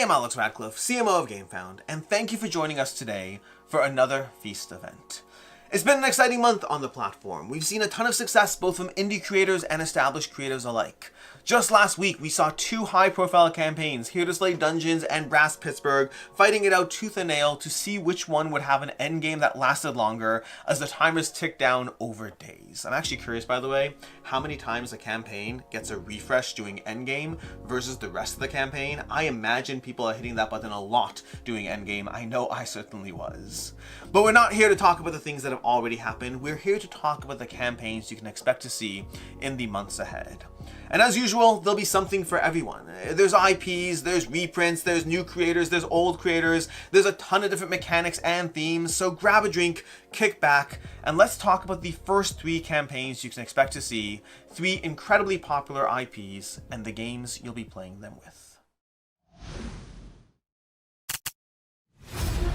am Alex Radcliffe, CMO of Gamefound, and thank you for joining us today for another Feast event. It's been an exciting month on the platform. We've seen a ton of success both from indie creators and established creators alike. Just last week, we saw two high-profile campaigns, Here to Slay Dungeons and Brass Pittsburgh, fighting it out tooth and nail to see which one would have an endgame that lasted longer as the timers ticked down over days. I'm actually curious, by the way, how many times a campaign gets a refresh doing endgame versus the rest of the campaign. I imagine people are hitting that button a lot doing endgame. I know I certainly was. But we're not here to talk about the things that have already happened. We're here to talk about the campaigns you can expect to see in the months ahead. And as usual, there'll be something for everyone. There's IPs, there's reprints, there's new creators, there's old creators, there's a ton of different mechanics and themes, so grab a drink, kick back, and let's talk about the first three campaigns you can expect to see, three incredibly popular IPs, and the games you'll be playing them with.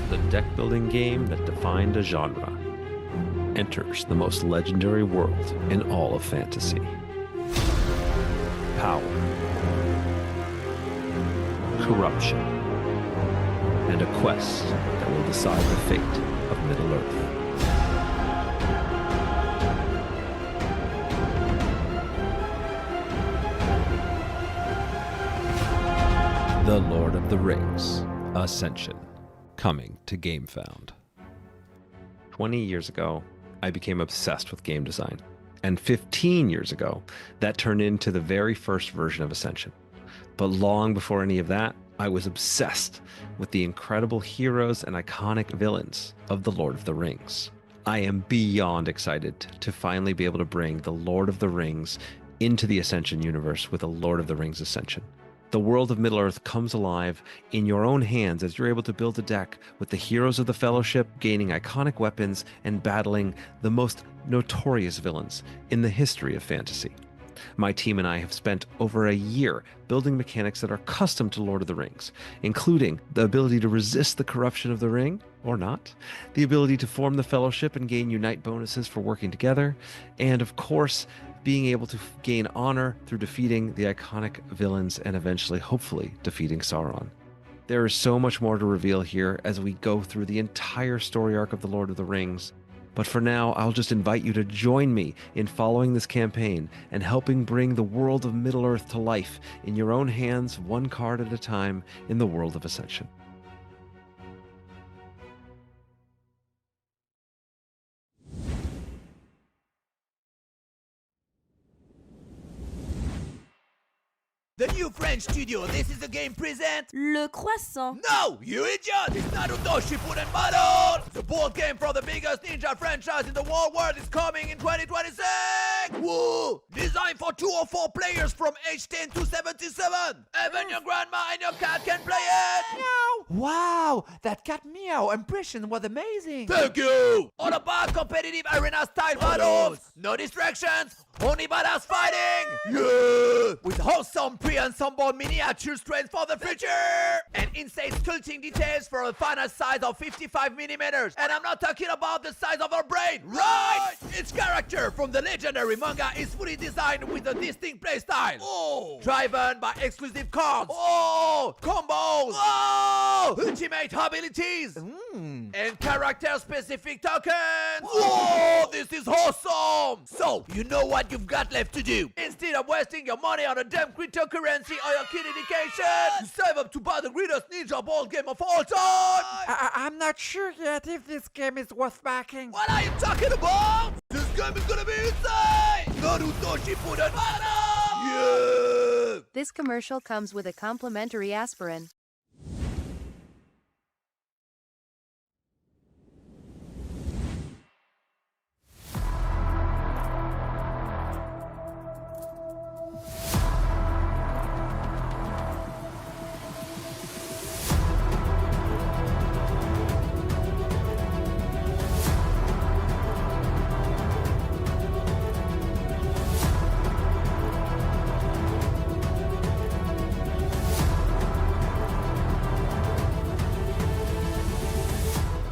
The deck-building game that defined a genre enters the most legendary world in all of fantasy. Power, corruption, and a quest that will decide the fate of Middle-earth. The Lord of the Rings, Ascension, coming to Gamefound. 20 years ago, I became obsessed with game design. And 15 years ago, that turned into the very first version of Ascension. But long before any of that, I was obsessed with the incredible heroes and iconic villains of The Lord of the Rings. I am beyond excited to finally be able to bring The Lord of the Rings into the Ascension universe with The Lord of the Rings Ascension. The world of Middle-earth comes alive in your own hands as you're able to build a deck with the heroes of the Fellowship gaining iconic weapons and battling the most notorious villains in the history of fantasy. My team and I have spent over a year building mechanics that are custom to Lord of the Rings, including the ability to resist the corruption of the ring, or not, the ability to form the Fellowship and gain unite bonuses for working together, and of course, being able to gain honor through defeating the iconic villains and eventually, hopefully, defeating Sauron. There is so much more to reveal here as we go through the entire story arc of The Lord of the Rings, but for now, I'll just invite you to join me in following this campaign and helping bring the world of Middle-earth to life in your own hands, one card at a time, in the world of Ascension. The new French studio, This Is the Game present Le Croissant. No, you idiot! It's Naruto Shippuden Battle! The board game from the biggest ninja franchise in the whole world is coming in 2026! Woo! Designed for 2 or 4 players from age 10 to 77! Even your grandma and your cat can play it! Meow! Wow, that cat meow impression was amazing! Thank you! All about competitive arena-style battles! No distractions! Only badass fighting! Yeah! With wholesome pre-ensemble miniature strength for the future! And insane sculpting details for a final size of 55mm. And I'm not talking about the size of our brain, right? Each character from the legendary manga is fully designed with a distinct playstyle. Oh! Driven by exclusive cards. Oh! Combos. Oh! Ultimate abilities. And character-specific tokens. Whoa! This is awesome! So, you know what you've got left to do. Instead of wasting your money on a damn cryptocurrency or your kid education, save up to buy the greatest ninja board game of all time! I'm not sure yet if this game is worth backing. What are you talking about? This game is gonna be insane! Naruto Shippuden Battle! Yeah! This commercial comes with a complimentary aspirin.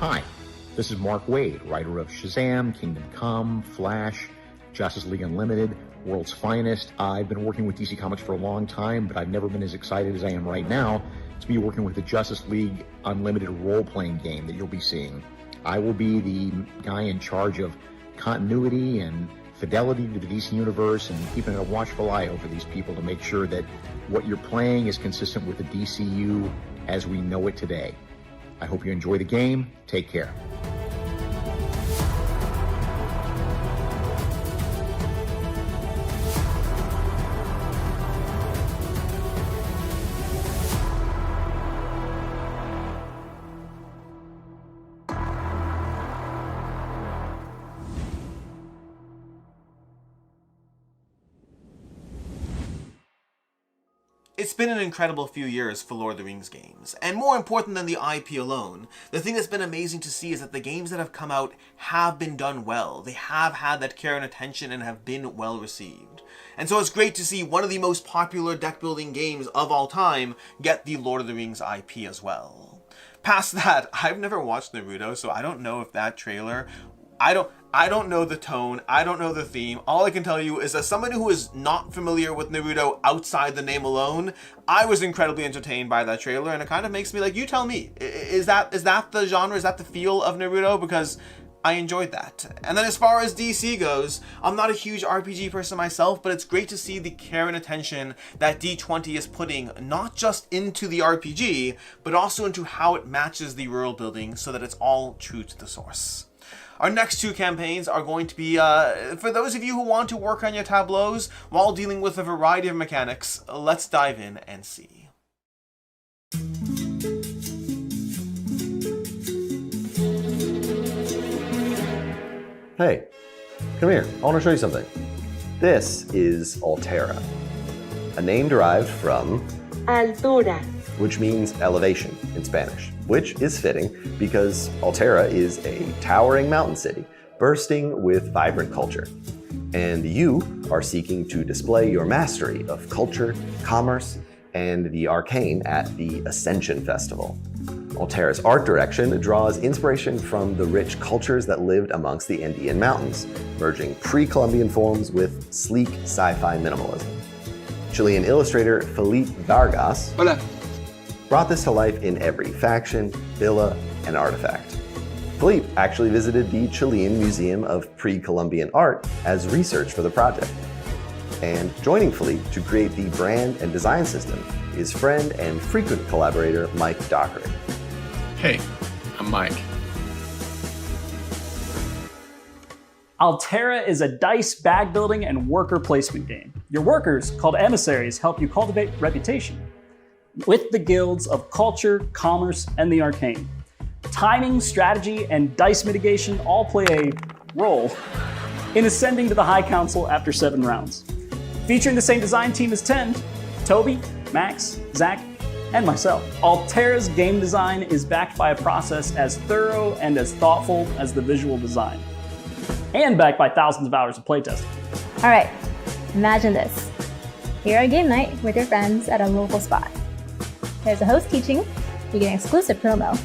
Hi, this is Mark Waid, writer of Shazam, Kingdom Come, Flash, Justice League Unlimited, World's Finest. I've been working with DC Comics for a long time, but I've never been as excited as I am right now to be working with the Justice League Unlimited role-playing game that you'll be seeing. I will be the guy in charge of continuity and fidelity to the DC Universe and keeping a watchful eye over these people to make sure that what you're playing is consistent with the DCU as we know it today. I hope you enjoy the game. Take care. It's been an incredible few years for Lord of the Rings games, and more important than the IP alone, the thing that's been amazing to see is that the games that have come out have been done well. They have had that care and attention and have been well received. And so it's great to see one of the most popular deck building games of all time get the Lord of the Rings IP as well. Past that, I've never watched Naruto, so I don't know if that trailer, I don't know the tone, I don't know the theme. All I can tell you is that somebody who is not familiar with Naruto outside the name alone, I was incredibly entertained by that trailer, and it kind of makes me like, you tell me, is that the genre, is that the feel of Naruto? Because I enjoyed that. And then as far as DC goes, I'm not a huge RPG person myself, but it's great to see the care and attention that D20 is putting not just into the RPG, but also into how it matches the world building so that it's all true to the source. Our next two campaigns are going to be, for those of you who want to work on your tableaus while dealing with a variety of mechanics, let's dive in and see. Hey, come here. I want to show you something. This is Altera, a name derived from Altura, which means elevation in Spanish, which is fitting because Altera is a towering mountain city bursting with vibrant culture. And you are seeking to display your mastery of culture, commerce, and the arcane at the Ascension Festival. Altera's art direction draws inspiration from the rich cultures that lived amongst the Andean mountains, merging pre-Columbian forms with sleek sci-fi minimalism. Chilean illustrator Felipe Vargas brought this to life in every faction, villa, and artifact. Felipe actually visited the Chilean Museum of Pre-Columbian Art as research for the project. And joining Felipe to create the brand and design system is friend and frequent collaborator Mike Dockery. Hey, I'm Mike. Altera is a dice bag building and worker placement game. Your workers, called emissaries, help you cultivate reputation with the guilds of culture, commerce, and the arcane. Timing, strategy, and dice mitigation all play a role in ascending to the High Council after 7 rounds. Featuring the same design team as Tend, Toby, Max, Zach, and myself. Altera's game design is backed by a process as thorough and as thoughtful as the visual design, and backed by thousands of hours of playtesting. All right, imagine this. You're at game night with your friends at a local spot. There's a host teaching, you get an exclusive promo,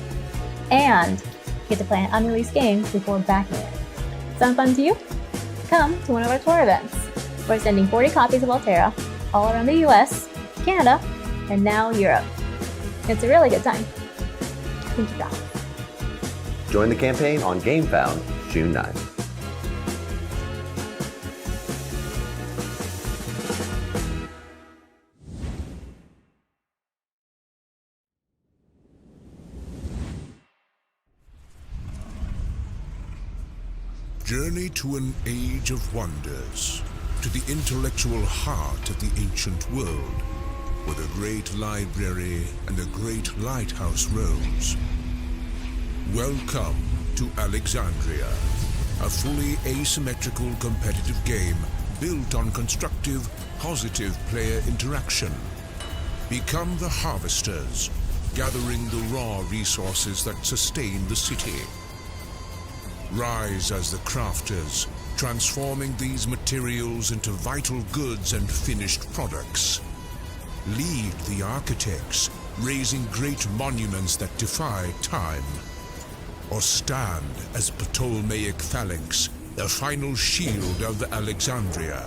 and you get to play an unreleased game before backing it. Sound fun to you? Come to one of our tour events. We're sending 40 copies of Altera all around the US, Canada, and now Europe. It's a really good time. Think you got it. Join the campaign on Gamefound June 9th. Journey to an age of wonders, to the intellectual heart of the ancient world, where the great library and the great lighthouse rose. Welcome to Alexandria, a fully asymmetrical competitive game built on constructive, positive player interaction. Become the harvesters, gathering the raw resources that sustain the city. Rise as the crafters, transforming these materials into vital goods and finished products. Lead the architects, raising great monuments that defy time. Or stand as Ptolemaic phalanx, the final shield of Alexandria.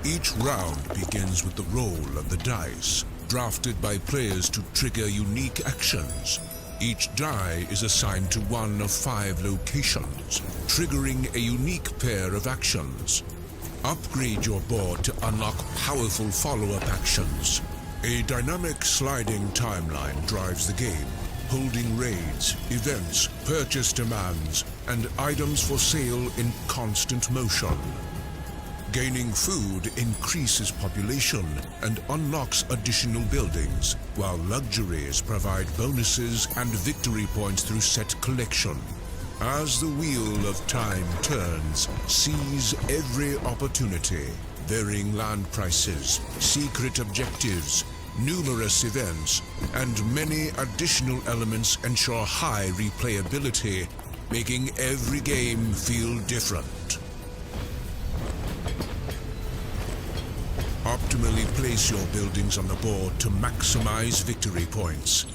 Each round begins with the roll of the dice, drafted by players to trigger unique actions. Each die is assigned to one of 5 locations, triggering a unique pair of actions. Upgrade your board to unlock powerful follow-up actions. A dynamic sliding timeline drives the game, holding raids, events, purchase demands, and items for sale in constant motion. Gaining food increases population and unlocks additional buildings, while luxuries provide bonuses and victory points through set collection. As the wheel of time turns, seize every opportunity. Varying land prices, secret objectives, numerous events, and many additional elements ensure high replayability, making every game feel different. Optimally place your buildings on the board to maximize victory points.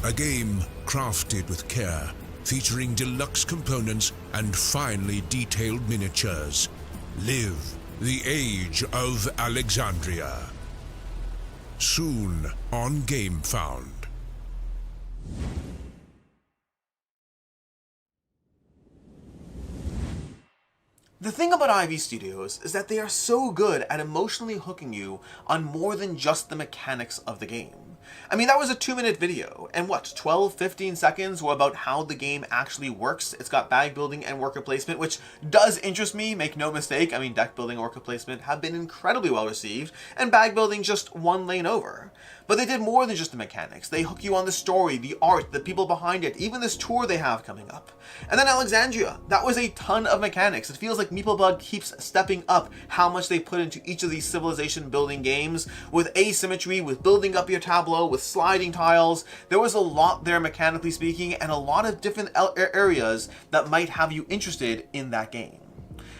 A game crafted with care, featuring deluxe components and finely detailed miniatures. Live the Age of Alexandria. Soon on Gamefound. The thing about Ivy Studios is that they are so good at emotionally hooking you on more than just the mechanics of the game. I mean, that was a 2-minute video, and what, 12-15 seconds were about how the game actually works. It's got bag building and worker placement, which does interest me, make no mistake. I mean, deck building and worker placement have been incredibly well received, and bag building just one lane over. But they did more than just the mechanics. They hook you on the story, the art, the people behind it, even this tour they have coming up. And then Alexandria, that was a ton of mechanics. It feels like Mindbug keeps stepping up how much they put into each of these civilization building games, with asymmetry, with building up your tableau, with sliding tiles. There was a lot there mechanically speaking, and a lot of different areas that might have you interested in that game.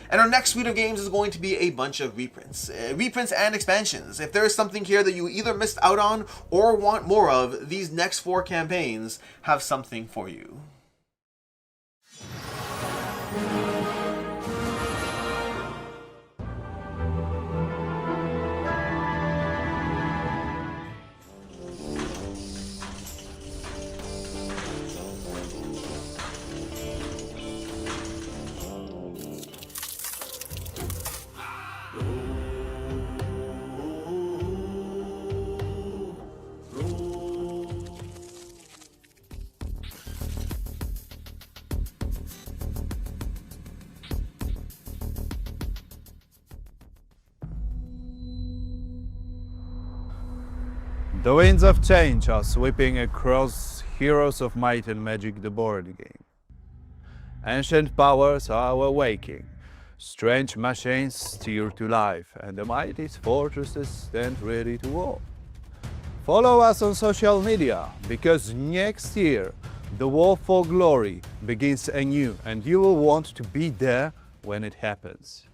And our next suite of games is going to be a bunch of reprints. Reprints and expansions. If there is something here that you either missed out on or want more of, these next 4 campaigns have something for you. The winds of change are sweeping across Heroes of Might and Magic the board game. Ancient powers are awaking, strange machines stir to life, and the mighty fortresses stand ready to war. Follow us on social media, because next year the war for glory begins anew, and you will want to be there when it happens.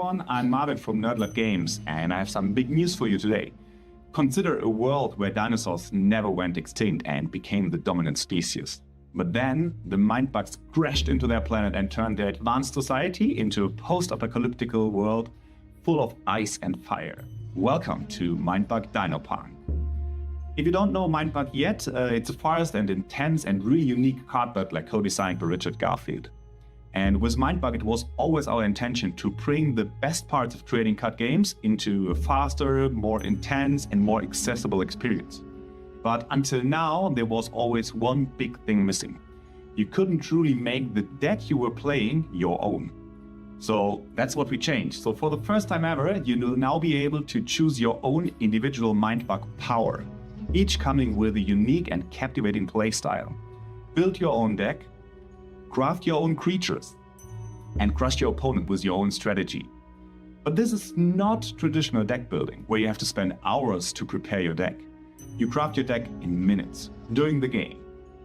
everyone, I'm Marvin from Nerdlab Games, and I have some big news for you today. Consider a world where dinosaurs never went extinct and became the dominant species. But then, the Mindbugs crashed into their planet and turned their advanced society into a post-apocalyptic world full of ice and fire. Welcome to Mindbug Dinopunk. If you don't know Mindbug yet, it's a fast and intense and really unique card battle co-designed by Richard Garfield. And with Mindbug, it was always our intention to bring the best parts of trading card games into a faster, more intense, and more accessible experience. But until now, there was always one big thing missing. You couldn't truly make the deck you were playing your own. So that's what we changed. So for the first time ever, you will now be able to choose your own individual Mindbug power, each coming with a unique and captivating playstyle. Build your own deck, craft your own creatures, and crush your opponent with your own strategy. But this is not traditional deck building, where you have to spend hours to prepare your deck. You craft your deck in minutes, during the game.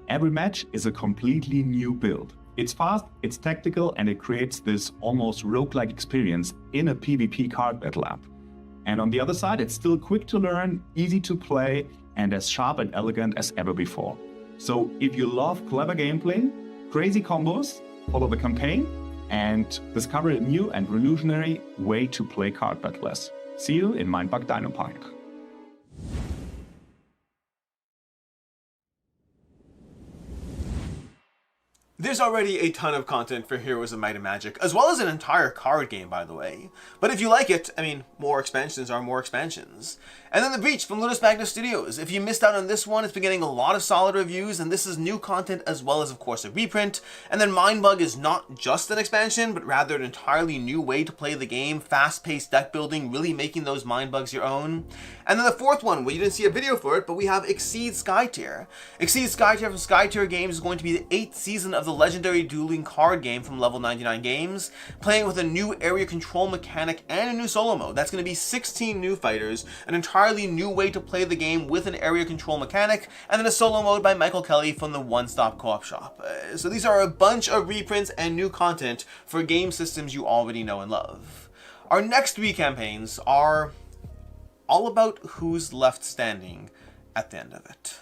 Every match is a completely new build. It's fast, it's tactical, and it creates this almost roguelike experience in a PvP card battle app. And on the other side, it's still quick to learn, easy to play, and as sharp and elegant as ever before. So if you love clever gameplay, crazy combos, follow the campaign, and discover a new and revolutionary way to play card battlers. See you in Mindbug Dinopunk. There's already a ton of content for Heroes of Might and Magic, as well as an entire card game, by the way. But if you like it, I mean, more expansions are more expansions. And then The Breach from Ludus Magnus Studios. If you missed out on this one, it's been getting a lot of solid reviews, and this is new content as well as, of course, a reprint. And then Mindbug is not just an expansion, but rather an entirely new way to play the game, fast-paced deck building, really making those Mindbugs your own. And then the fourth one, well, you didn't see a video for it, but we have Exceed Skytear. Exceed Skytear from Skytear Games is going to be the 8th season of the legendary dueling card game from Level 99 Games, playing with a new area control mechanic and a new solo mode. That's going to be 16 new fighters, an entirely new way to play the game with an area control mechanic, and then a solo mode by Michael Kelly from the One Stop Co-op Shop. So these are a bunch of reprints and new content for game systems you already know and love. Our next 3 campaigns are all about who's left standing at the end of it.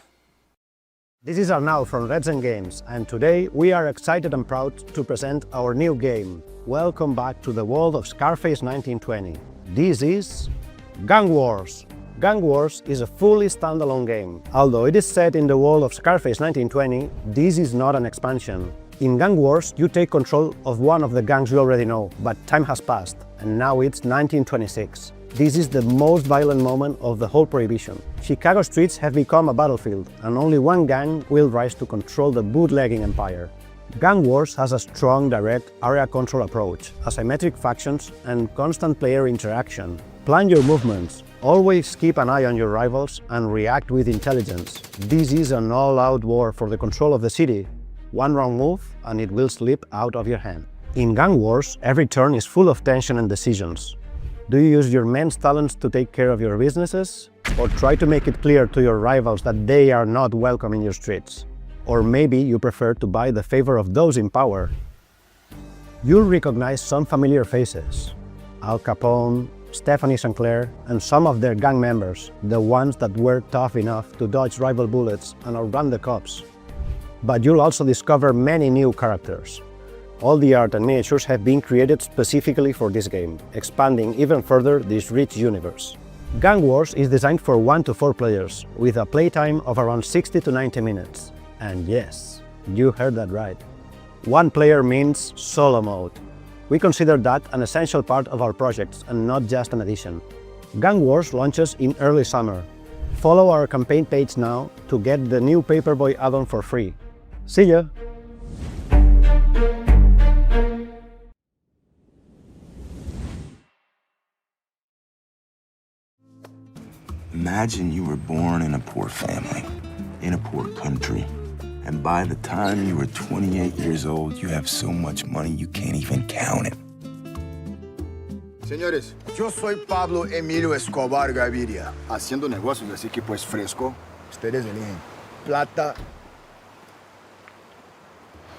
This is Arnau from Reprint Games, and today we are excited and proud to present our new game. Welcome back to the world of Scarface 1920. This is Gang Wars. Gang Wars is a fully standalone game. Although it is set in the world of Scarface 1920, this is not an expansion. In Gang Wars, you take control of one of the gangs you already know, but time has passed, and now it's 1926. This is the most violent moment of the whole Prohibition. Chicago streets have become a battlefield, and only one gang will rise to control the bootlegging empire. Gang Wars has a strong, direct area control approach, asymmetric factions, and constant player interaction. Plan your movements, always keep an eye on your rivals, and react with intelligence. This is an all-out war for the control of the city. One wrong move, and it will slip out of your hand. In Gang Wars, every turn is full of tension and decisions. Do you use your men's talents to take care of your businesses? Or try to make it clear to your rivals that they are not welcome in your streets? Or maybe you prefer to buy the favor of those in power? You'll recognize some familiar faces. Al Capone, Stephanie Sinclair, and some of their gang members, the ones that were tough enough to dodge rival bullets and outrun the cops. But you'll also discover many new characters. All the art and miniatures have been created specifically for this game, expanding even further this rich universe. Gang Wars is designed for 1 to 4 players, with a playtime of around 60 to 90 minutes. And yes, you heard that right. 1 player means solo mode. We consider that an essential part of our projects and not just an addition. Gang Wars launches in early summer. Follow our campaign page now to get the new Paperboy add-on for free. See ya! Imagine you were born in a poor family, in a poor country, and by the time you were 28 years old, you have so much money you can't even count it. Señores, yo soy Pablo Emilio Escobar Gaviria, haciendo negocios, así que pues fresco, ustedes eligen plata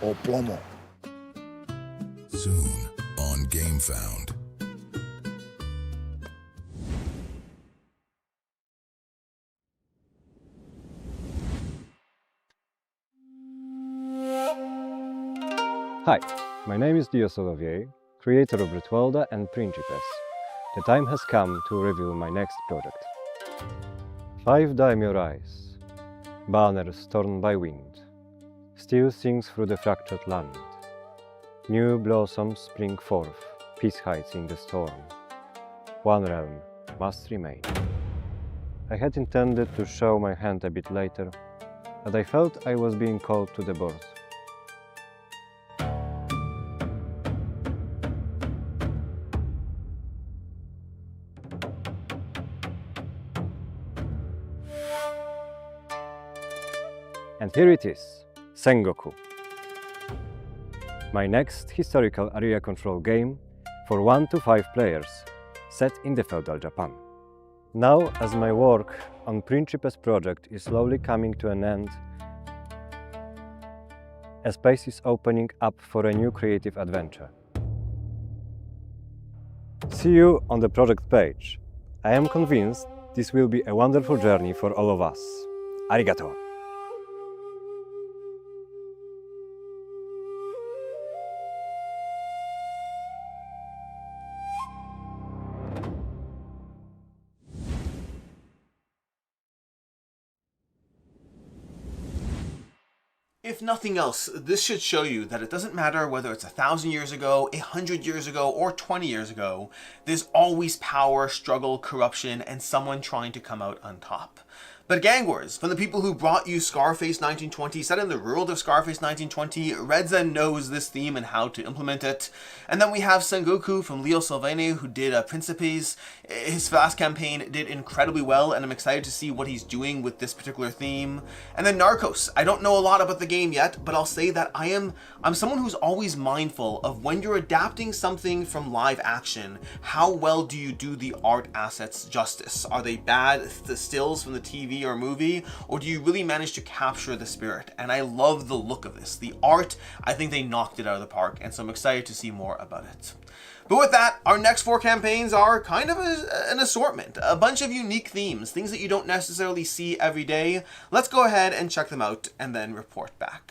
o plomo. Soon on Gamefound. Hi, my name is Diosolovier, creator of Ritualda and Principes. The time has come to reveal my next project. 5 daimyo rise, banners torn by wind, steel sings through the fractured land. New blossoms spring forth, peace hides in the storm. One realm must remain. I had intended to show my hand a bit later, but I felt I was being called to the board. And here it is, SENGOKU. My next historical area control game for 1 to 5 players, set in the feudal Japan. Now, as my work on Principes project is slowly coming to an end, a space is opening up for a new creative adventure. See you on the project page. I am convinced this will be a wonderful journey for all of us. Arigato! If nothing else, this should show you that it doesn't matter whether it's 1,000 years ago, 100 years ago, or 20 years ago, there's always power, struggle, corruption, and someone trying to come out on top. But Gang Wars, from the people who brought you Scarface 1920, set in the world of Scarface 1920, Redzen knows this theme and how to implement it. And then we have SENGOKU from Leo Salvene, who did Principes. His last campaign did incredibly well, and I'm excited to see what he's doing with this particular theme. And then NARCOS. I don't know a lot about the game yet, but I'll say that I'm someone who's always mindful of when you're adapting something from live action, how well do you do the art assets justice? Are they bad stills from the TV or movie, or do you really manage to capture the spirit? And I love the look of this. The art, I think they knocked it out of the park, and so I'm excited to see more about it. But with that, our next 4 campaigns are kind of an assortment, a bunch of unique themes, things that you don't necessarily see every day. Let's go ahead and check them out and then report back.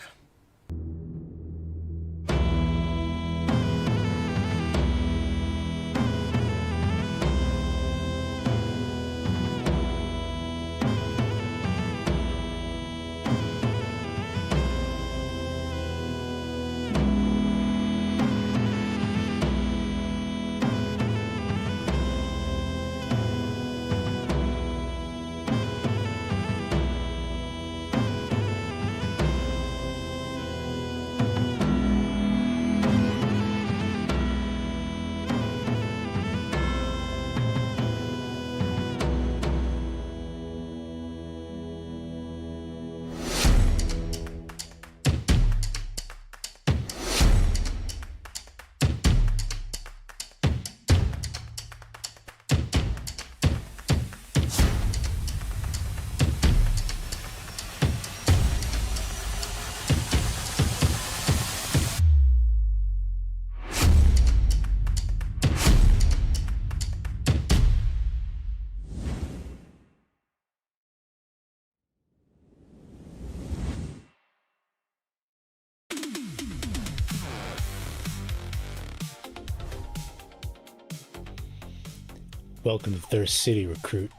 Welcome to Thirst City Recruit.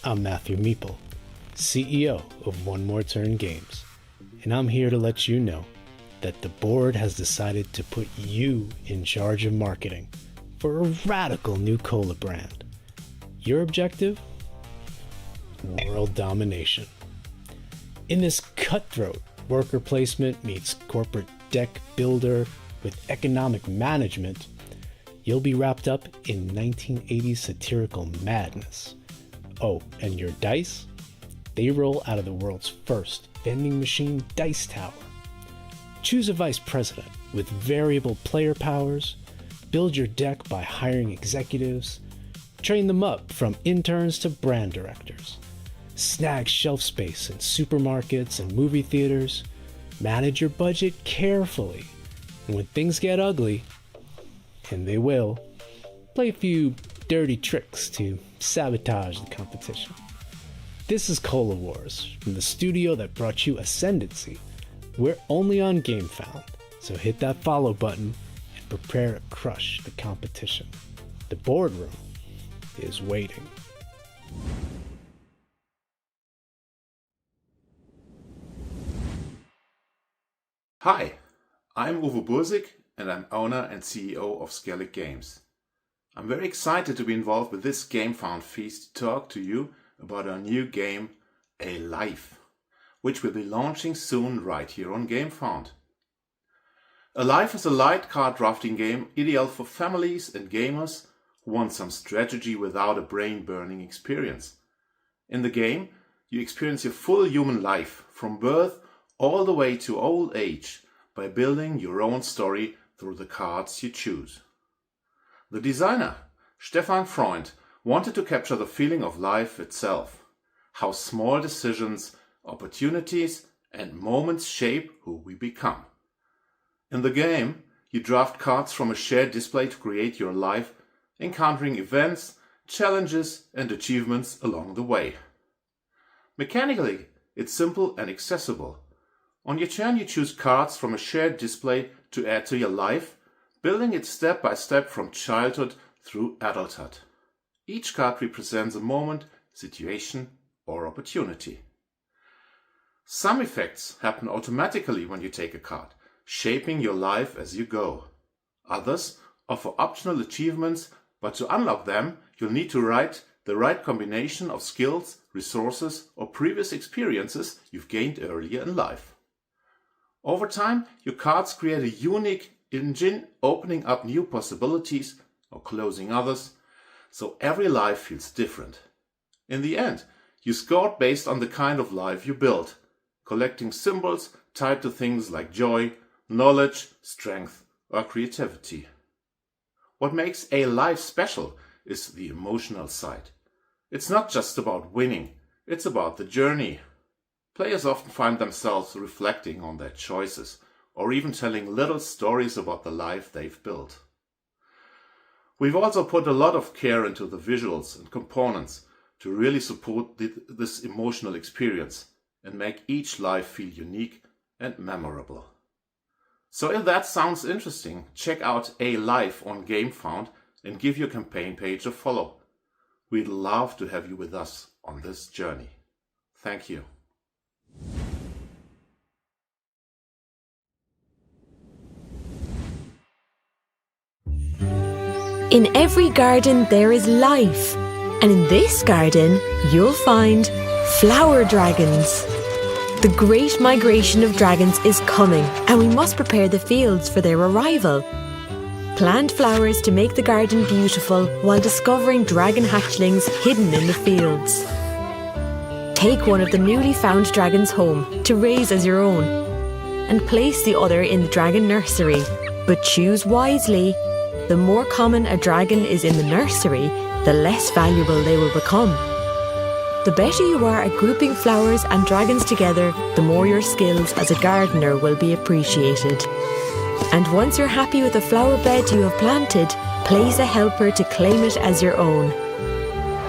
I'm Matthew Meeple, CEO of One More Turn Games, and I'm here to let you know that the board has decided to put you in charge of marketing for a radical new cola brand. Your objective? World domination. In this cutthroat worker placement meets corporate deck builder with economic management, you'll be wrapped up in 1980s satirical madness. Oh, and your dice? They roll out of the world's first vending machine dice tower. Choose a vice president with variable player powers, build your deck by hiring executives, train them up from interns to brand directors, snag shelf space in supermarkets and movie theaters, manage your budget carefully, and when things get ugly, and they will, play a few dirty tricks to sabotage the competition. This is Cola Wars, from the studio that brought you Ascendancy. We're only on Gamefound, So hit that follow button and prepare to crush the competition. The boardroom is waiting. Hi, I'm Uwe Bursig and I'm owner and CEO of Skellig Games. I'm very excited to be involved with this Gamefound feast to talk to you about our new game, A Life, which will be launching soon right here on Gamefound. A Life is a light card drafting game ideal for families and gamers who want some strategy without a brain-burning experience. In the game, you experience your full human life from birth all the way to old age by building your own story through the cards you choose. The designer, Stefan Freund, wanted to capture the feeling of life itself, how small decisions, opportunities, and moments shape who we become. In the game, you draft cards from a shared display to create your life, encountering events, challenges, and achievements along the way. Mechanically, it's simple and accessible. On your turn, you choose cards from a shared display to add to your life, building it step by step from childhood through adulthood. Each card represents a moment, situation, or opportunity. Some effects happen automatically when you take a card, shaping your life as you go. Others offer optional achievements, but to unlock them, you'll need to write the right combination of skills, resources, or previous experiences you've gained earlier in life. Over time, your cards create a unique engine, opening up new possibilities or closing others, so every life feels different. In the end, you scored based on the kind of life you built, collecting symbols tied to things like joy, knowledge, strength, or creativity. What makes A Life special is the emotional side. It's not just about winning, it's about the journey. Players often find themselves reflecting on their choices, or even telling little stories about the life they've built. We've also put a lot of care into the visuals and components to really support this emotional experience and make each life feel unique and memorable. So if that sounds interesting, check out A Life on Gamefound and give your campaign page a follow. We'd love to have you with us on this journey. Thank you. In every garden there is life, and in this garden you'll find flower dragons. The great migration of dragons is coming, and we must prepare the fields for their arrival. Plant flowers to make the garden beautiful while discovering dragon hatchlings hidden in the fields. Take one of the newly found dragons home to raise as your own, and place the other in the dragon nursery, but choose wisely. The more common a dragon is in the nursery, the less valuable they will become. The better you are at grouping flowers and dragons together, the more your skills as a gardener will be appreciated. And once you're happy with the flower bed you have planted, place a helper to claim it as your own.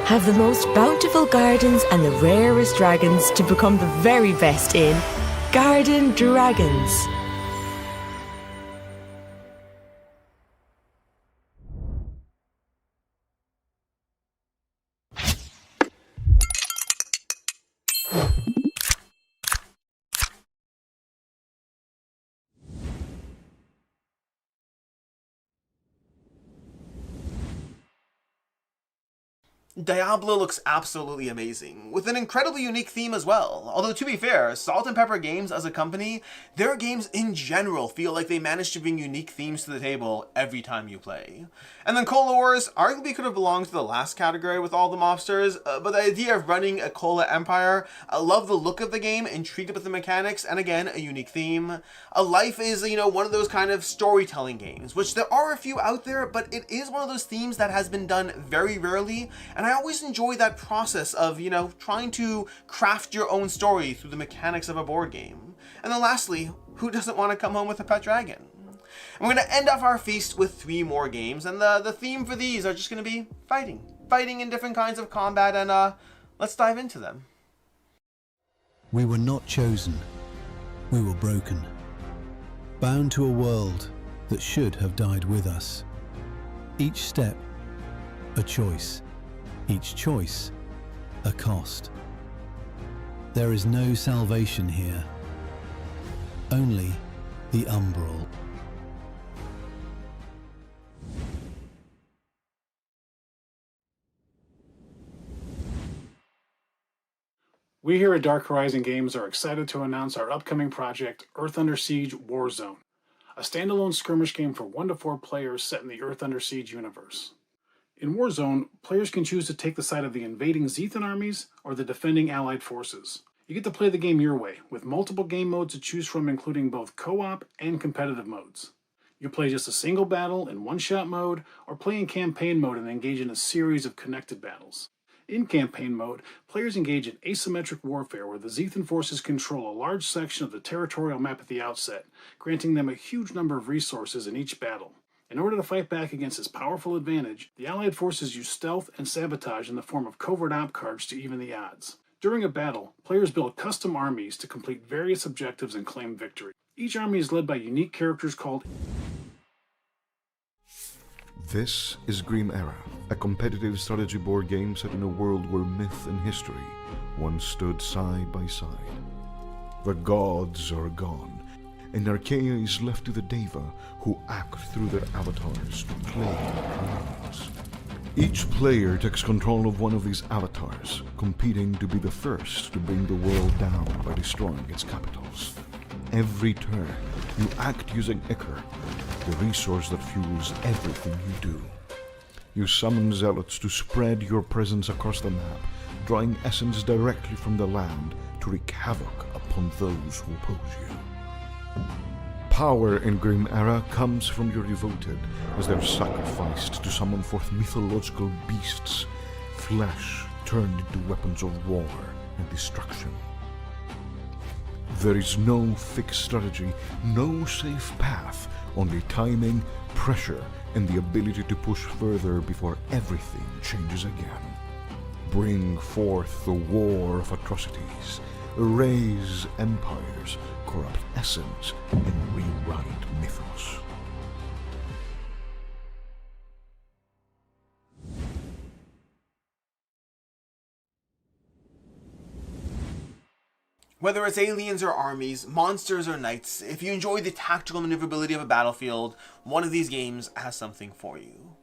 Have the most bountiful gardens and the rarest dragons to become the very best in Garden Dragons. Diablo looks absolutely amazing, with an incredibly unique theme as well. Although to be fair, Salt and Pepper Games as a company, their games in general feel like they manage to bring unique themes to the table every time you play. And then Cola Wars arguably could have belonged to the last category with all the mobsters, but the idea of running a Cola empire, I love the look of the game, intrigued with the mechanics, and again, a unique theme. A Life is, one of those kind of storytelling games, which there are a few out there, but it is one of those themes that has been done very rarely, and I always enjoy that process of, trying to craft your own story through the mechanics of a board game. And then lastly, who doesn't want to come home with a pet dragon? And we're going to end off our feast with 3 more games, and the theme for these are just going to be fighting. Fighting in different kinds of combat, and let's dive into them. We were not chosen. We were broken. bound to a world that should have died with us. Each step, a choice. Each choice, a cost. There is no salvation here, only the Umbral. We here at Dark Horizon Games are excited to announce our upcoming project, Earth Under Siege Warzone, a standalone skirmish game for 1 to 4 players set in the Earth Under Siege universe. In Warzone, players can choose to take the side of the invading Zethan armies or the defending Allied forces. You get to play the game your way, with multiple game modes to choose from including both co-op and competitive modes. You play just a single battle in one-shot mode, or play in campaign mode and engage in a series of connected battles. In campaign mode, players engage in asymmetric warfare where the Zethan forces control a large section of the territorial map at the outset, granting them a huge number of resources in each battle. In order to fight back against this powerful advantage, the Allied forces use stealth and sabotage in the form of covert op cards to even the odds. During a battle, players build custom armies to complete various objectives and claim victory. Each army is led by unique characters called... This is Grim Era, a competitive strategy board game set in a world where myth and history once stood side by side. The gods are gone, and Archaea is left to the Deva, who act through their avatars to claim realms. Each player takes control of one of these avatars, competing to be the first to bring the world down by destroying its capitals. Every turn, you act using Ichor, the resource that fuels everything you do. You summon zealots to spread your presence across the map, drawing essence directly from the land to wreak havoc upon those who oppose you. Power in Grim Era comes from your devoted, as they're sacrificed to summon forth mythological beasts, flesh turned into weapons of war and destruction. There is no fixed strategy, no safe path, only timing, pressure, and the ability to push further before everything changes again. Bring forth the war of atrocities, erase empires, corrupt essence, and rewrite mythos. Whether it's aliens or armies, monsters or knights, if you enjoy the tactical maneuverability of a battlefield, one of these games has something for you.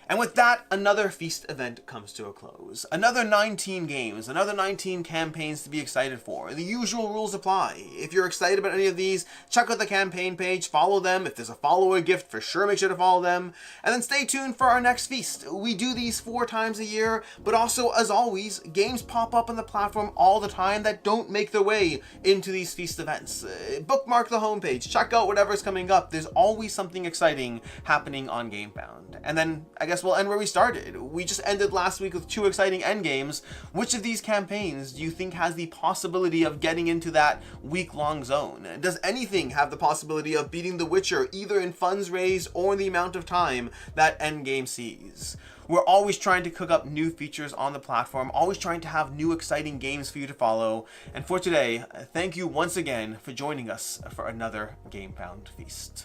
And with that, another Feast event comes to a close. Another 19 games, another 19 campaigns to be excited for. The usual rules apply. If you're excited about any of these, check out the campaign page, follow them. If there's a follower gift, for sure make sure to follow them. And then stay tuned for our next Feast. We do these 4 times a year, but also, as always, games pop up on the platform all the time that don't make their way into these Feast events. Bookmark the homepage, check out whatever's coming up. There's always something exciting happening on Gamefound. And then, I guess we'll end where we started. We just ended last week with 2 exciting endgames. Which of these campaigns do you think has the possibility of getting into that week-long zone? Does anything have the possibility of beating The Witcher, either in funds raised or in the amount of time that endgame sees? We're always trying to cook up new features on the platform, always trying to have new exciting games for you to follow. And for today, thank you once again for joining us for another Gamefound Feast.